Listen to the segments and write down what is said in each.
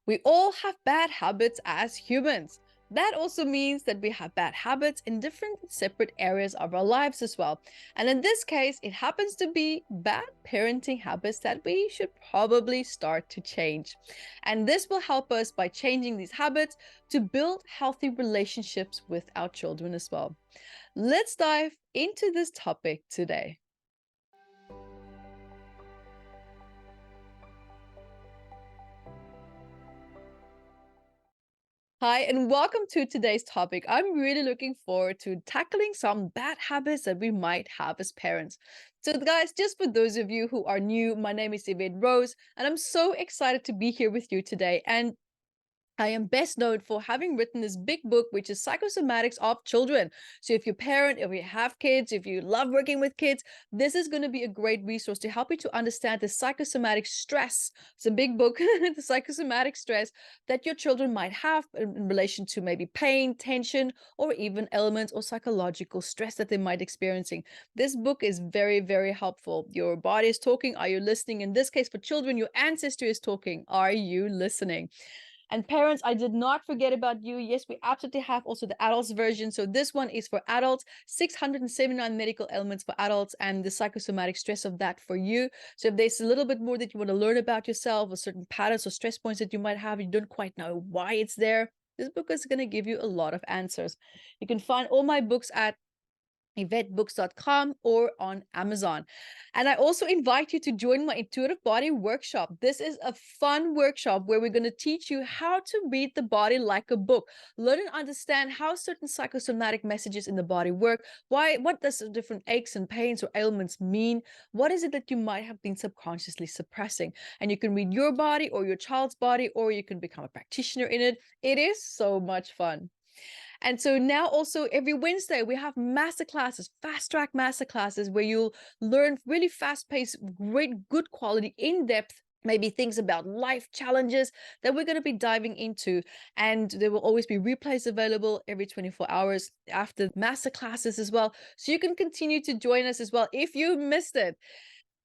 We all have bad habits as humans. That also means that we have bad habits in different separate areas of our lives as well. And in this case, it happens to be bad parenting habits that we should probably start to change. And this will help us by changing these habits to build healthy relationships with our children as well. Let's dive into this topic today. Hi, and welcome to today's topic. I'm really looking forward to tackling some bad habits that we might have as parents. So, guys, just for those of you who are new, my name is Evette Rose, and I'm so excited to be here with you today. And I am best known for having written this big book, which is Psychosomatics of Children. So if you're a parent, if you have kids, if you love working with kids, this is going to be a great resource to help you to understand the psychosomatic stress. It's a big book, the psychosomatic stress that your children might have in relation to maybe pain, tension, or even elements or psychological stress that they might experiencing. This book is very, very helpful. Your body is talking. Are you listening? In this case, for children, your ancestor is talking. Are you listening? And parents, I did not forget about you. Yes, we absolutely have also the adults version. So this one is for adults, 679 medical elements for adults and the psychosomatic stress of that for you. So if there's a little bit more that you want to learn about yourself or certain patterns or stress points that you might have, you don't quite know why it's there, this book is going to give you a lot of answers. You can find all my books at evettebooks.com or on Amazon. And I also invite you to join my intuitive body workshop. This is a fun workshop where we're going to teach you how to read the body like a book, learn and understand how certain psychosomatic messages in the body work, what does the different aches and pains or ailments mean, what is it that you might have been subconsciously suppressing. And you can read your body or your child's body, or you can become a practitioner in it. It is so much fun. And so now also every Wednesday we have master classes, fast track master classes where you'll learn really fast paced, great, good quality, in depth, maybe things about life challenges that we're going to be diving into. And there will always be replays available every 24 hours after master classes as well. So you can continue to join us as well if you missed it.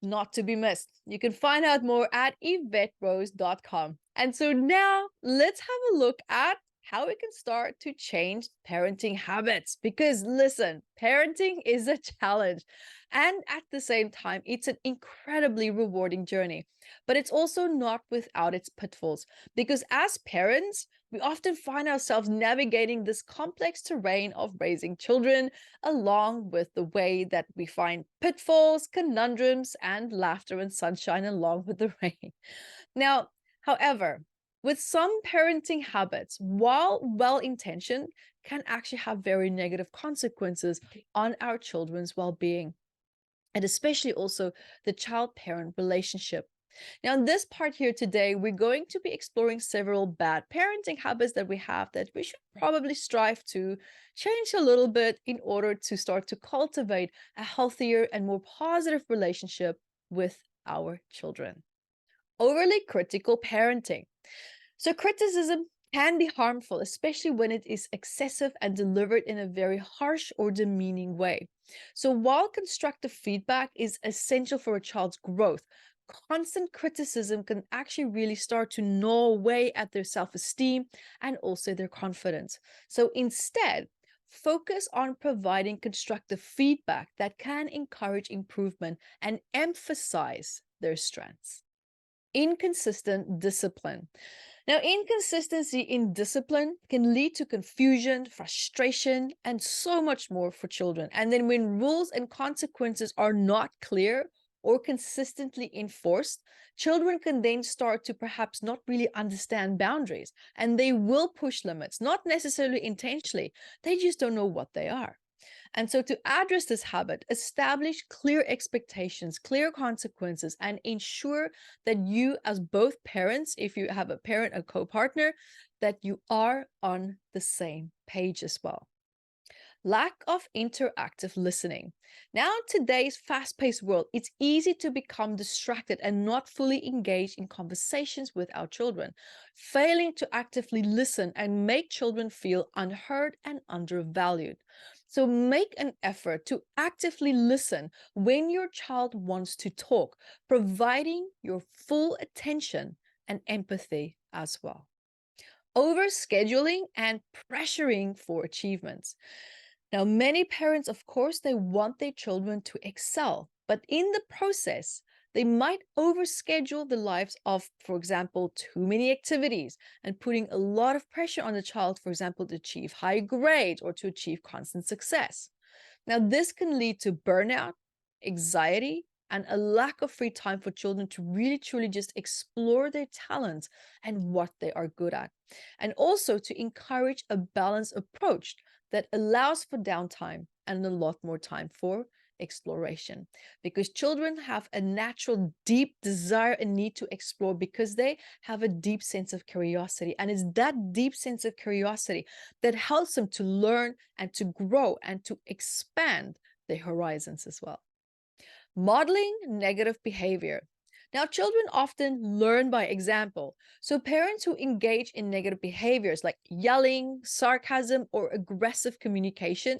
Not to be missed. You can find out more at evetterose.com. And so now let's have a look at how we can start to change parenting habits. Because listen, parenting is a challenge. And at the same time, it's an incredibly rewarding journey. But it's also not without its pitfalls. Because as parents, we often find ourselves navigating this complex terrain of raising children, along with the way that we find pitfalls, conundrums, and laughter and sunshine along with the rain. Now, however, with some parenting habits, while well intentioned, can actually have very negative consequences on our children's well being, and especially also the child parent relationship. Now, in this part here today, we're going to be exploring several bad parenting habits that we have that we should probably strive to change a little bit in order to start to cultivate a healthier and more positive relationship with our children. Overly critical parenting. So, criticism can be harmful, especially when it is excessive and delivered in a very harsh or demeaning way. So, while constructive feedback is essential for a child's growth, constant criticism can actually really start to gnaw away at their self esteem and also their confidence. So, instead, focus on providing constructive feedback that can encourage improvement and emphasize their strengths. Inconsistent discipline. Now, inconsistency in discipline can lead to confusion, frustration, and so much more for children. And then, when rules and consequences are not clear or consistently enforced, children can then start to perhaps not really understand boundaries, and they will push limits, not necessarily intentionally. They just don't know what they are. And so, to address this habit, establish clear expectations, clear consequences, and ensure that you, as both parents, if you have a parent, a co partner, that you are on the same page as well. Lack of interactive listening. Now, in today's fast paced world, it's easy to become distracted and not fully engage in conversations with our children, failing to actively listen and make children feel unheard and undervalued. So, make an effort to actively listen when your child wants to talk, providing your full attention and empathy as well. overscheduling and pressuring for achievements. Now, many parents, of course, they want their children to excel, but in the process, they might overschedule the lives of, for example, too many activities and putting a lot of pressure on the child, for example, to achieve high grades or to achieve constant success. Now, this can lead to burnout, anxiety, and a lack of free time for children to really truly just explore their talents and what they are good at. And also to encourage a balanced approach that allows for downtime and a lot more time for exploration. Because children have a natural, deep desire and need to explore because they have a deep sense of curiosity. And it's that deep sense of curiosity that helps them to learn and to grow and to expand their horizons as well. Modeling negative behavior. Now, children often learn by example. So, parents who engage in negative behaviors like yelling, sarcasm, or aggressive communication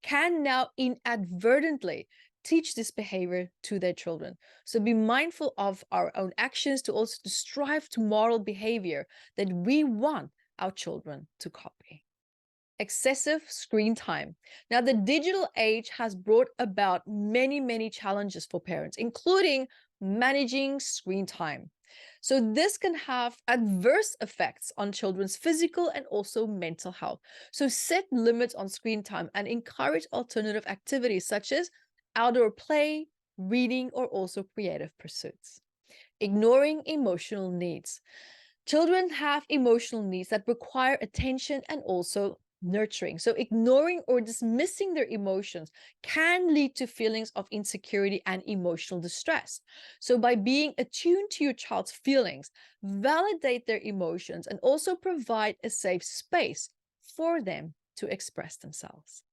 can now inadvertently teach this behavior to their children. So, be mindful of our own actions to also to strive to model behavior that we want our children to copy. Excessive screen time. Now, the digital age has brought about many, many challenges for parents, including managing screen time. So, this can have adverse effects on children's physical and also mental health. So, set limits on screen time and encourage alternative activities such as outdoor play, reading, or also creative pursuits. Ignoring emotional needs. Children have emotional needs that require attention and also nurturing. So, ignoring or dismissing their emotions can lead to feelings of insecurity and emotional distress. So, by being attuned to your child's feelings, validate their emotions and also provide a safe space for them to express themselves.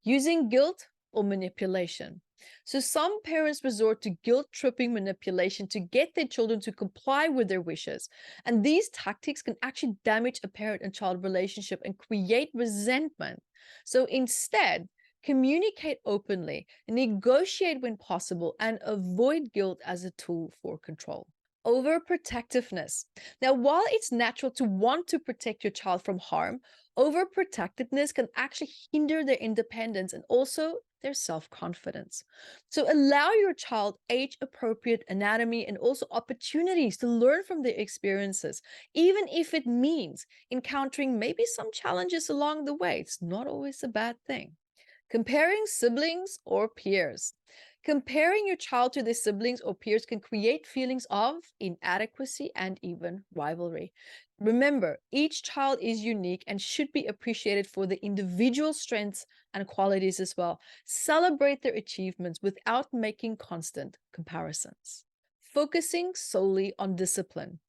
Using guilt or manipulation. So, some parents resort to guilt tripping manipulation to get their children to comply with their wishes. And these tactics can actually damage a parent and child relationship and create resentment. So, instead, communicate openly, negotiate when possible, and avoid guilt as a tool for control. Overprotectiveness. Now, while it's natural to want to protect your child from harm, overprotectiveness can actually hinder their independence and also their self confidence. So, allow your child age appropriate anatomy and also opportunities to learn from their experiences, even if it means encountering maybe some challenges along the way. It's not always a bad thing. Comparing siblings or peers. Comparing your child to their siblings or peers can create feelings of inadequacy and even rivalry. Remember, each child is unique and should be appreciated for the individual strengths and qualities as well. Celebrate their achievements without making constant comparisons. Focusing solely on discipline.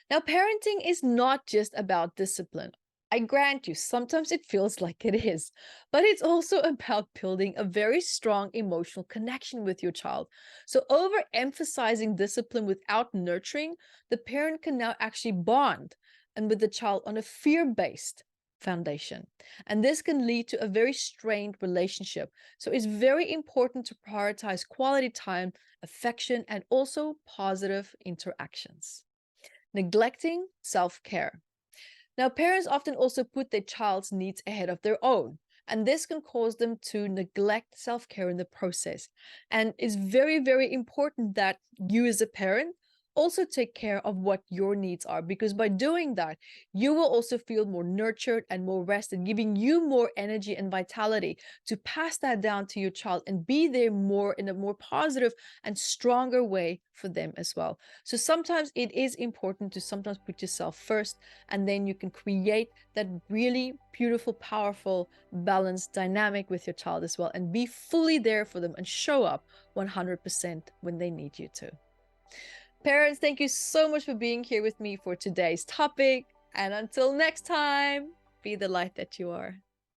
Now, parenting is not just about discipline. I grant you, sometimes it feels like it is, but it's also about building a very strong emotional connection with your child. So, overemphasizing discipline without nurturing, the parent can now actually bond and with the child on a fear-based foundation. And this can lead to a very strained relationship. So, it's very important to prioritize quality time, affection, and also positive interactions. Neglecting self-care. Now, parents often also put their child's needs ahead of their own, and this can cause them to neglect self care in the process. And it's very, very important that you, as a parent, also take care of what your needs are, because by doing that, you will also feel more nurtured and more rested, giving you more energy and vitality to pass that down to your child and be there more in a more positive and stronger way for them as well. So sometimes it is important to sometimes put yourself first, and then you can create that really beautiful, powerful, balanced dynamic with your child as well, and be fully there for them and show up 100% when they need you to. Parents, thank you so much for being here with me for today's topic. And until next time, be the light that you are.